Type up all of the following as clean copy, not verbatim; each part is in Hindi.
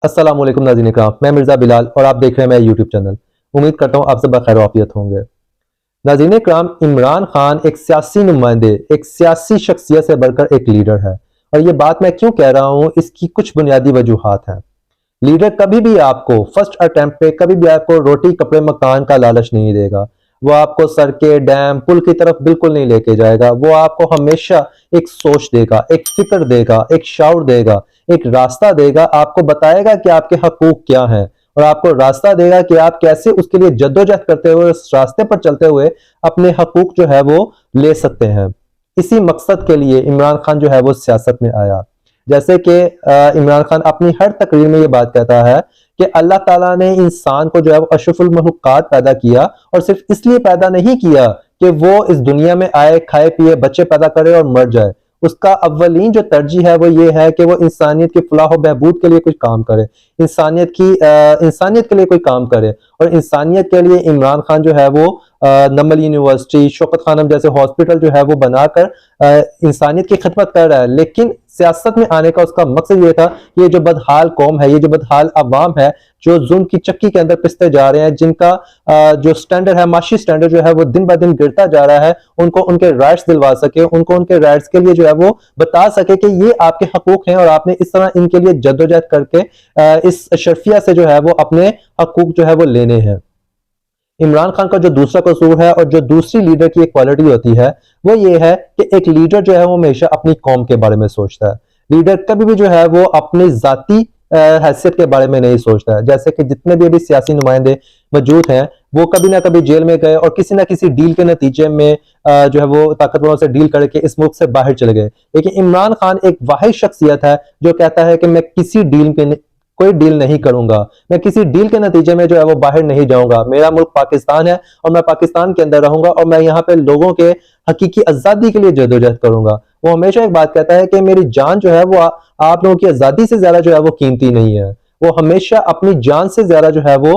अस्सलाम वालेकुम नाज़रीन इकराम, मैं मिर्ज़ा बिलाल और आप देख रहे हैं मेरा यूट्यूब चैनल। उम्मीद करता हूँ आप सब बखैर आफियत होंगे। नाज़रीन इकराम, इमरान खान एक सियासी नुमाइंदे, एक सियासी शख्सियत से बढ़कर एक लीडर है। और ये बात मैं क्यों कह रहा हूँ, इसकी कुछ बुनियादी वजूहात हैं। लीडर कभी भी आपको फर्स्ट अटेम्प्ट पे कभी भी आपको रोटी कपड़े मकान का लालच नहीं देगा। वो आपको सड़कें डैम पुल की तरफ बिल्कुल नहीं लेके जाएगा। वो आपको हमेशा एक सोच देगा, एक फिक्र देगा, एक शाउर देगा, एक रास्ता देगा, आपको बताएगा कि आपके हकूक क्या हैं और आपको रास्ता देगा कि आप कैसे उसके लिए जद्दोजहद करते हुए उस रास्ते पर चलते हुए अपने हकूक जो है वो ले सकते हैं। इसी मकसद के लिए इमरान खान जो है वो सियासत में आया। जैसे कि इमरान खान अपनी हर तकरीर में ये बात कहता है कि अल्लाह ताला ने इंसान को जो है वो अशरफुल मखलूकात पैदा किया और सिर्फ इसलिए पैदा नहीं किया कि वो इस दुनिया में आए, खाए पिए, बच्चे पैदा करे और मर जाए। उसका अव्वलीन जो तरजीह है वो ये है कि वो इंसानियत की फलाह व बहबूद के लिए कुछ काम करे, इंसानियत के लिए कोई काम करे। और इंसानियत के लिए इमरान खान जो है वो नमल यूनिवर्सिटी, शौकत खानम जैसे हॉस्पिटल जो है वो बनाकर इंसानियत की खिदमत कर रहा है। लेकिन सियासत में आने का उसका मकसद ये था कि ये जो बदहाल कौम है, ये जो बदहाल अवाम है, जो जुल्म की चक्की के अंदर पिसते जा रहे हैं, जिनका जो स्टैंडर्ड है, माशी स्टैंडर्ड जो है वो दिन ब दिन गिरता जा रहा है, उनको उनके राइट्स दिलवा सके, उनको उनके राइट्स के लिए जो है वो बता सके कि ये आपके हकूक हैं और आपने इस तरह इनके लिए जद्दोजहद करके इस शर्फिया से जो है वो अपने हकूक जो है वो लेने हैं। इमरान खान का जो दूसरा कसूर है और जो दूसरी लीडर की एक क्वालिटी होती है वो ये है कि एक लीडर जो है वो हमेशा अपनी कौम के बारे में सोचता है। लीडर कभी भी जो है वो अपनी जाती हैसियत के बारे में नहीं सोचता है। जैसे कि जितने भी अभी सियासी नुमाइंदे मौजूद हैं वो कभी ना कभी जेल में गए और किसी ना किसी डील के नतीजे में जो है वो ताकतवरों से डील करके इस मुल्क से बाहर चले गए। लेकिन इमरान खान एक वाहिद शख्सियत है जो कहता है कि मैं किसी डील पे कोई डील नहीं करूंगा, मैं किसी डील के नतीजे में जो है वो बाहर नहीं जाऊंगा। मेरा मुल्क पाकिस्तान है और मैं पाकिस्तान के अंदर रहूंगा और मैं यहाँ पे लोगों के हकीकी आजादी के लिए जद्दोजहद करूंगा। वो हमेशा एक बात कहता है कि मेरी जान जो है वो आप लोगों की आजादी से ज्यादा जो है वो कीमती नहीं है। वो हमेशा अपनी जान से ज्यादा जो है वो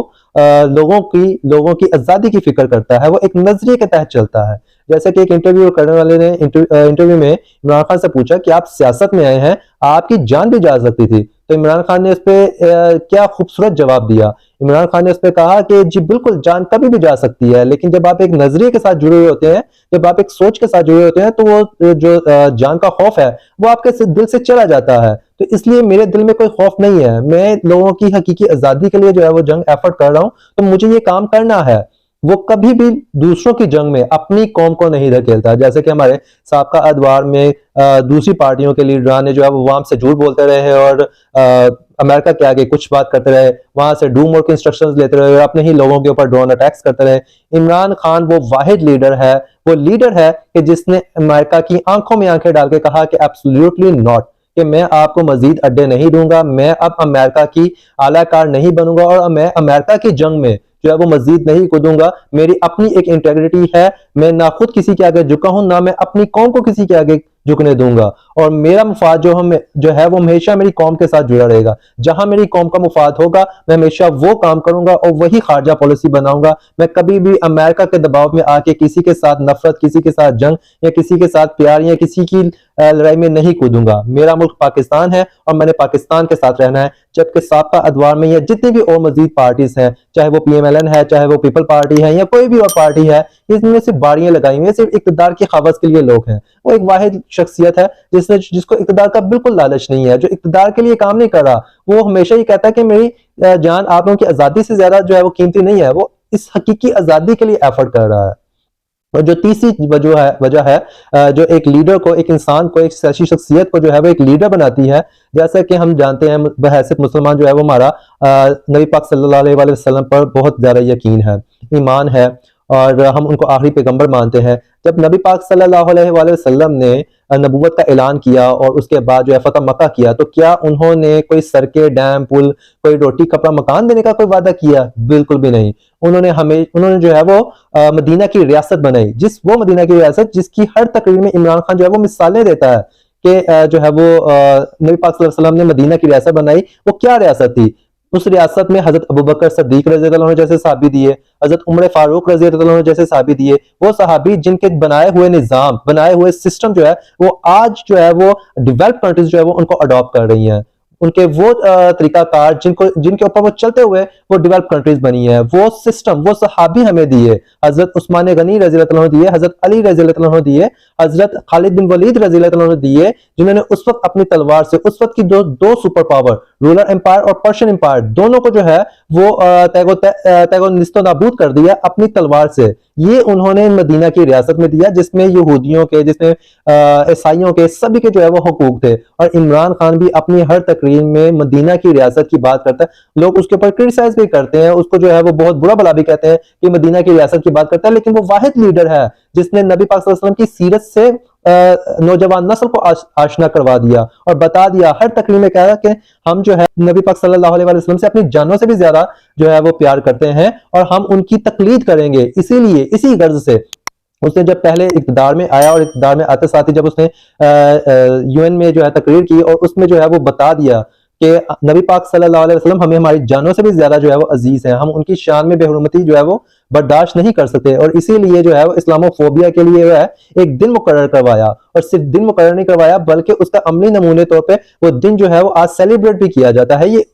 लोगों की आजादी की फिक्र करता है। वो एक नजरिए के तहत चलता है। जैसे कि एक इंटरव्यू करने वाले ने इंटरव्यू में इमरान खान से पूछा कि आप सियासत में आए हैं, आपकी जान भी जा सकती थी। तो इमरान खान ने इस पे क्या खूबसूरत जवाब दिया। इमरान खान ने इस पे कहा कि जी बिल्कुल, जान कभी भी जा सकती है, लेकिन जब आप एक नजरिए के साथ जुड़े हुए होते हैं, जब आप एक सोच के साथ जुड़े होते हैं, तो वो जो जान का खौफ है वो आपके दिल से चला जाता है। तो इसलिए मेरे दिल में कोई खौफ नहीं है। मैं लोगों की हकीकी आजादी के लिए जो है वो जंग एफर्ट कर रहा हूं, तो मुझे ये काम करना है। वो कभी भी दूसरों की जंग में अपनी कौम को नहीं धकेलता। जैसे कि हमारे साबका अदवार में दूसरी पार्टियों के लीडरान ने जो है वो वहां से झूठ बोलते रहे और अमेरिका के आगे कुछ बात करते रहे, वहां से डू मोर के इंस्ट्रक्शंस लेते रहे और अपने ही लोगों के ऊपर ड्रोन अटैक्स करते रहे। इमरान खान वो वाहिद लीडर है, वो लीडर है कि जिसने अमेरिका की आंखों में आंखें डाल के कहा कि एब्सोल्युटली नॉट, कि मैं आपको मजीद अड्डे नहीं दूंगा, मैं अब अमेरिका की आलाकार नहीं बनूंगा और मैं अमेरिका की जंग में जो है वो मजीद नहीं कूदूंगा। मेरी अपनी एक इंटेग्रिटी है, मैं ना खुद किसी के आगे झुका हूं, ना मैं अपनी कौम को किसी के आगे झुकने दूंगा। और मेरा मुफाद जो है वो हमेशा मेरी कौम के साथ जुड़ा रहेगा। जहां मेरी कौम का मुफाद होगा मैं हमेशा वो काम करूंगा और वही खारजा पॉलिसी बनाऊंगा। मैं कभी भी अमेरिका के दबाव में आके किसी के साथ नफरत, किसी के साथ जंग या किसी के साथ प्यार या किसी की लड़ाई में नहीं कूदूंगा। मेरा मुल्क पाकिस्तान है और मैंने पाकिस्तान के साथ रहना है। जबकि साबका अदवार में या जितनी भी और मजीद पार्टीज हैं, चाहे वो PMLN है, चाहे वो पीपल पार्टी है या कोई भी और पार्टी है, इसमें सिर्फ बाड़ियां लगाई हुई है, सिर्फ इक्तदार की खवास के लिए लोग हैं। वो एक वाहिद शख्सियत है जिसको इक्तदार का बिल्कुल लालच नहीं है, जो इक्तदार के लिए काम नहीं कर रहा। वो हमेशा ही कहता है कि मेरी जान आप लोगों की आजादी से ज्यादा जो है वो कीमती नहीं है। वो इस हकीकी आजादी के लिए एफर्ट कर रहा है। और जो तीसरी वजह है जो एक लीडर को, एक इंसान को, एक सियासी शख्सियत को जो है वो एक लीडर बनाती है। जैसा कि हम जानते हैं बहैसियत मुसलमान जो है वो हमारा नबी पाक सल्लल्लाहु अलैहि वसल्लम पर बहुत ज्यादा यकीन है, ईमान है और हम उनको आखिरी पैगंबर मानते हैं। जब नबी पाक सल्लल्लाहु अलैहि वसल्लम ने नबूवत का ऐलान किया और उसके बाद जो है फतह मक्का किया, तो क्या उन्होंने कोई सड़कें, डैम, पुल, कोई रोटी कपड़ा मकान देने का कोई वादा किया? बिल्कुल भी नहीं। उन्होंने जो है वो मदीना की रियासत बनाई, वो मदीना की रियासत जिसकी हर तकरीर में इमरान खान जो है वो मिसालें देता है कि जो है वो नबी पाक सल्लल्लाहु अलैहि वसल्लम ने मदीना की रियासत बनाई। वो क्या रियासत थी? उस रियासत में हजरत अबू बकर सिद्दीक रज़ी अल्लाह अन्हु जैसे सहाबी दिए, हजरत उमर फारूक रज़ी अल्लाह अन्हु जैसे सहाबी दिए। वो सहाबी जिनके बनाए हुए निजाम, बनाए हुए सिस्टम जो है वो आज जो है वो डेवलप कंट्रीज जो है वो उनको अडॉप्ट कर रही हैं। उनके वो तरीकाकार जिनके ऊपर वो चलते हुए वो डेवलप कंट्रीज बनी है, वो सिस्टम, वो सहाबी हमें दिए, हजरत उस्मान गनी रजी अल्लाह अन्हु दिए, हजरत अली रजी अल्लाह अन्हु दिए, हजरत खालिद बिन वलीद रजी अल्लाह अन्हु दिए, जिन्होंने उस वक्त अपनी तलवार से उस वक्त की दो सुपर पावर रूलर एम्पायर और पर्शियन एम्पायर दोनों को जो है वो तैगो निस्तो नाबूद कर दिया अपनी तलवार से। ये उन्होंने मदीना की रियासत में दिया जिसमें यहूदियों के, जिसमें ईसाइयों के, सभी के जो है वो हुकूक थे। और इमरान खान भी अपनी हर तकरीर में मदीना की रियासत की बात करता है, लोग उसके ऊपर क्रिटिसाइज भी करते हैं, उसको जो है वो बहुत बुरा भला भी कहते हैं कि मदीना की रियासत की बात करता है, लेकिन वो वाहिद लीडर है जिसने नबी पाक सल्लल्लाहु अलैहि वसल्लम की सीरत से नौजवान नस्ल को आशना करवा दिया और बता दिया, हर तकरीर में कहा कि हम जो है नबी पाक सल्लल्लाहु अलैहि वसल्लम से अपनी जानों से भी ज्यादा जो है वो प्यार करते हैं और हम उनकी तकलीद करेंगे। इसीलिए इसी गर्ज से उसने जब पहले इक़्तिदार में आया और इक़्तिदार में आते साथ ही जब उसने यूएन में जो है तकरीर की और उसमें जो है वो बता दिया कि नबी पाक सल्लल्लाहु अलैहि वसल्लम हमें हमारी जानों से भी ज्यादा जो है वो अजीज हैं, हम उनकी शान में बेहुरमती जो है वो बर्दाश्त नहीं कर सकते, और इसीलिए जो है वो इस्लामोफोबिया के लिए जो है एक दिन मुकर्रर करवाया, और सिर्फ दिन मुकर्रर नहीं करवाया बल्कि उसका अमली नमूने तौर पे वो दिन जो है वो आज सेलिब्रेट भी किया जाता है। ये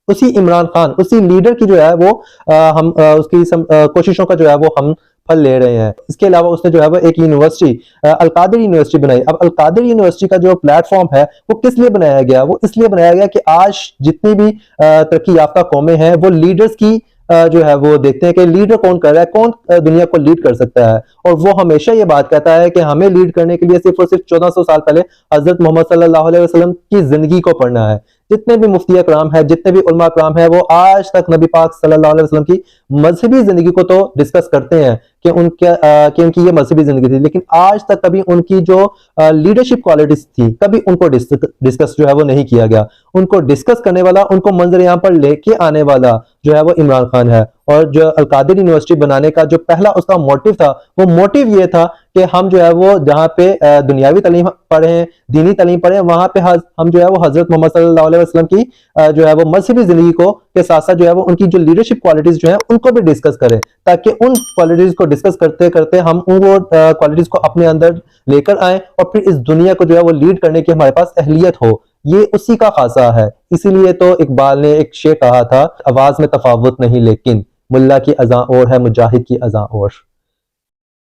उसी इमरान खान, उसी लीडर की जो है वो हम उसकी कोशिशों का जो है वो हम फल ले रहे हैं। इसके अलावा उसने जो है वो एक यूनिवर्सिटी अलकादिर यूनिवर्सिटी बनाई। अब अलकादिर यूनिवर्सिटी का जो प्लेटफॉर्म है वो किस लिए बनाया गया? वो इसलिए बनाया गया कि आज जितनी भी तरक्की याफ्ता कौमें हैं वो लीडर्स की जो है वो देखते हैं कि लीडर कौन कर रहा है, कौन दुनिया को लीड कर सकता है, और वो हमेशा ये बात कहता है कि हमें लीड करने के लिए सिर्फ और सिर्फ 1400 साल पहले हजरत मोहम्मद सल्लल्लाहु अलैहि वसल्लम की जिंदगी को पढ़ना है। जितने भी मुफ्ती कराम है, जितने भी उलमा कराम है, वो आज तक नबी पाक सल्लल्लाहु अलैहि वसल्लम की मजहबी जिंदगी को तो डिस्कस करते हैं कि उनकी ये मजहबी जिंदगी थी, लेकिन आज तक कभी उनकी जो लीडरशिप क्वालिटीज थी कभी उनको डिस्कस जो है वो नहीं किया गया। उनको डिस्कस करने वाला, उनको मंजर यहाँ पर लेके आने वाला जो है वो इमरान खान है। और जो अलकादिर यूनिवर्सिटी बनाने का जो पहला उसका मोटिव था, वो मोटिव ये था कि हम जो है वो जहाँ पे दुनियावी तालीम पढ़े, दीनी तालीम पढ़े, वहां पे हम जो है वो हजरत मोहम्मद सल्लल्लाहु अलैहि वसल्लम की जो है वो मजहबी जिंदगी को के साथ साथ जो है वो उनकी जो लीडरशिप क्वालिटीज जो है उनको भी डिस्कस करें, ताकि उन क्वालिटीज को डिस्कस करते करते हम उन क्वालिटीज को अपने अंदर लेकर आए और फिर इस दुनिया को जो है वो लीड करने की हमारे पास अहलियत हो। ये उसी का खासा है। इसीलिए तो इकबाल ने एक शेर कहा था, आवाज में तफावत नहीं लेकिन मुल्ला की अज़ा और है, मुजाहिद की अज़ा और,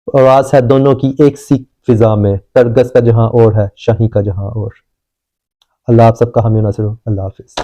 आवाज है दोनों की एक सी फिजा में, तरगस का जहां और है, शाही का जहां और। अल्लाह आप सबका हामी नासिर हो। अल्लाह हाफिज।